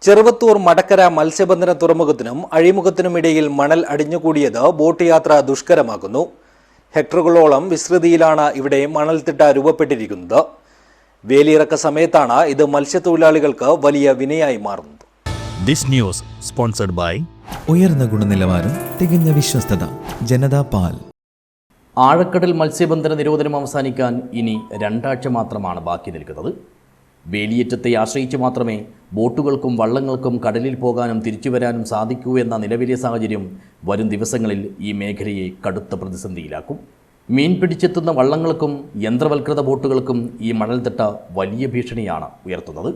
ചെറുവത്തൂർ മടക്കര മത്സ്യബന്ധന തുറമുഖത്തിനും അഴിമുഖത്തിനുമിടയിൽ മണൽ അടിഞ്ഞുകൂടിയത് ബോട്ട് യാത്ര ദുഷ്കരമാക്കുന്നു. ഹെക്ടറുകളോളം വിസ്തൃതിയിലാണ് ഇവിടെ മണൽത്തിട്ട രൂപപ്പെട്ടിരിക്കുന്നത്. വേലിയിറക്ക സമയത്താണ് ഇത് മത്സ്യത്തൊഴിലാളികൾക്ക് വലിയ വിനയായി മാറുന്നത്. ദിസ് ന്യൂസ് സ്പോൺസർഡ് ബൈ ഉയർന്ന ഗുണനിലവാരം, തികഞ്ഞ വിശ്വസ്തത, ജനതാ പാൽ. ആഴക്കടൽ മത്സ്യബന്ധന നിരോധനം അവസാനിക്കാൻ ഇനി 2 ആഴ്ച മാത്രമാണ് ബാക്കി നിൽക്കുന്നത്. വേലിയേറ്റത്തെ ആശ്രയിച്ച് മാത്രമേ ബോട്ടുകൾക്കും വള്ളങ്ങൾക്കും കടലിൽ പോകാനും തിരിച്ചു വരാനും സാധിക്കൂ എന്ന നിലവിലെ സാഹചര്യം വരും ദിവസങ്ങളിൽ ഈ മേഖലയെ കടുത്ത പ്രതിസന്ധിയിലാക്കും. മീൻ പിടിച്ചെത്തുന്ന വള്ളങ്ങൾക്കും യന്ത്രവൽകൃത ബോട്ടുകൾക്കും ഈ മണൽത്തിട്ട വലിയ ഭീഷണിയാണ് ഉയർത്തുന്നത്.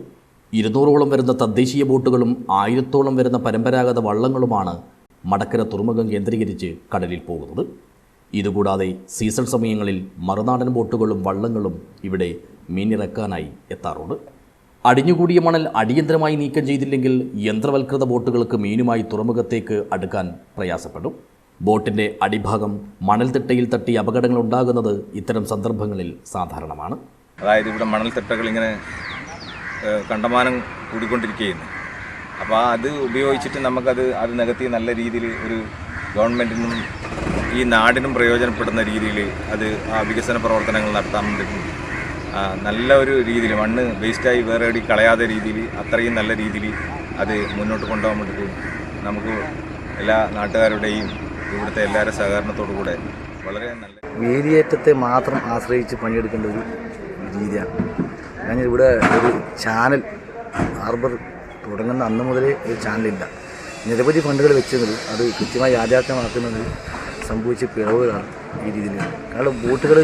200ഓളം വരുന്ന തദ്ദേശീയ ബോട്ടുകളും 1000ഓളം വരുന്ന പരമ്പരാഗത വള്ളങ്ങളുമാണ് മടക്കര തുറമുഖം കേന്ദ്രീകരിച്ച് കടലിൽ പോകുന്നത്. ഇതുകൂടാതെ സീസൺ സമയങ്ങളിൽ മറുനാടൻ ബോട്ടുകളും വള്ളങ്ങളും ഇവിടെ മീനിറക്കാനായി എത്താറുണ്ട്. അടിഞ്ഞുകൂടിയ മണൽ അടിയന്തരമായി നീക്കം ചെയ്തില്ലെങ്കിൽ യന്ത്രവൽകൃത ബോട്ടുകൾക്ക് മീനുമായി തുറമുഖത്തേക്ക് അടുക്കാൻ പ്രയാസപ്പെടും. ബോട്ടിൻ്റെ അടിഭാഗം മണൽത്തിട്ടയിൽ തട്ടി അപകടങ്ങൾ ഉണ്ടാകുന്നത് ഇത്തരം സന്ദർഭങ്ങളിൽ സാധാരണമാണ്. അതായത് ഇവിടെ മണൽത്തിട്ടകൾ ഇങ്ങനെ കണ്ടമാനം കൂടിക്കൊണ്ടിരിക്കുകയാണ്. അപ്പോൾ അത് ഉപയോഗിച്ചിട്ട് നമുക്കത് നികത്തി നല്ല രീതിയിൽ ഒരു ഗവൺമെൻറ്റിനും ഈ നാടിനും പ്രയോജനപ്പെടുന്ന രീതിയിൽ അത് ആ വികസന പ്രവർത്തനങ്ങൾ നടത്താൻ വേണ്ടിയിട്ടും നല്ല ഒരു രീതിയിൽ മണ്ണ് വേസ്റ്റായി വേറെ എവിടെ കളയാതെ രീതിയിൽ അത്രയും നല്ല രീതിയിൽ അത് മുന്നോട്ട് കൊണ്ടുപോകാൻ വേണ്ടിയിട്ട് നമുക്ക് എല്ലാ നാട്ടുകാരുടെയും ഇവിടുത്തെ എല്ലാവരുടെ സഹകരണത്തോടു കൂടെ വളരെ നല്ല വേലിയേറ്റത്തെ മാത്രം ആശ്രയിച്ച് പണിയെടുക്കേണ്ട ഒരു രീതിയാണ്. ഞാൻ ഇവിടെ ഒരു ചാനൽ ഹാർബർ തുടങ്ങുന്ന അന്ന് മുതലേ ഒരു ചാനലില്ല. നിരവധി ഫണ്ടുകൾ വെച്ചെങ്കിൽ അത് കൃത്യമായി യാഥാർത്ഥ്യമാക്കുന്നത് സംഭവിച്ച പിഴവുകളാണ് ഈ രീതിയിൽ. കാരണം ബോട്ടുകൾ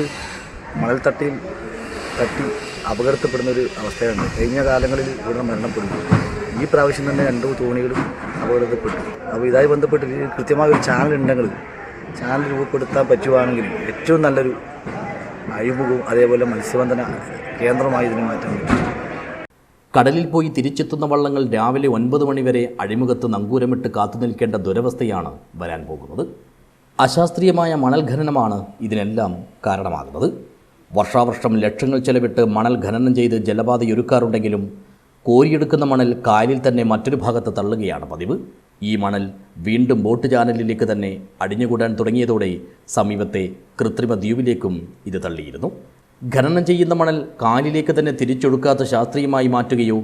മണൽത്തട്ടി അപകടത്തിൽപ്പെടുന്ന ഒരു അവസ്ഥയാണ്. കഴിഞ്ഞ കാലങ്ങളിൽ ഇവിടെ മരണപ്പെടുന്നു. ഈ പ്രാവശ്യം തന്നെ 2 തോണികളും അപകടത്തിൽപ്പെട്ടു. അപ്പോൾ ഇതായി ബന്ധപ്പെട്ട് കൃത്യമായ ഒരു ചാനൽ ഉണ്ടെങ്കിൽ ചാനൽ രൂപപ്പെടുത്താൻ പറ്റുവാണെങ്കിൽ ഏറ്റവും നല്ലൊരു അഴിമുഖവും അതേപോലെ മത്സ്യബന്ധന കേന്ദ്രമായി ഇതിനെ മാറ്റാൻ പറ്റും. കടലിൽ പോയി തിരിച്ചെത്തുന്ന വള്ളങ്ങൾ രാവിലെ 9 മണി വരെ അഴിമുഖത്ത് നങ്കൂരമിട്ട് കാത്തുനിൽക്കേണ്ട ദുരവസ്ഥയാണ് വരാൻ പോകുന്നത്. അശാസ്ത്രീയമായ മണൽ ഖനനമാണ് ഇതിനെല്ലാം കാരണമാകുന്നത്. വർഷാവർഷം ലക്ഷങ്ങൾ ചെലവിട്ട് മണൽ ഖനനം ചെയ്ത് ജലപാതയൊരുക്കാറുണ്ടെങ്കിലും കോരിയെടുക്കുന്ന മണൽ കായലിൽ തന്നെ മറ്റൊരു ഭാഗത്ത് തള്ളുകയാണ് പതിവ്. ഈ മണൽ വീണ്ടും ബോട്ട് ചാനലിലേക്ക് തന്നെ അടിഞ്ഞുകൂടാൻ തുടങ്ങിയതോടെ സമീപത്തെ കൃത്രിമ ദ്വീപിലേക്കും ഇത് തള്ളിയിരുന്നു. ഖനനം ചെയ്യുന്ന മണൽ കായലിലേക്ക് തന്നെ തിരിച്ചൊടുക്കാത്ത ശാസ്ത്രീയമായി മാറ്റുകയോ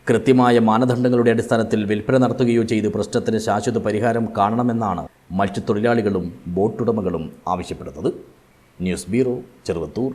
കൃത്യമായ മാനദണ്ഡങ്ങളുടെ അടിസ്ഥാനത്തിൽ വിൽപ്പന നടത്തുകയോ ചെയ്ത് പ്രശ്നത്തിന് ശാശ്വത പരിഹാരം കാണണമെന്നാണ് മത്സ്യത്തൊഴിലാളികളും ബോട്ടുടമകളും ആവശ്യപ്പെടുന്നത്. News bureau, Cheruvathur.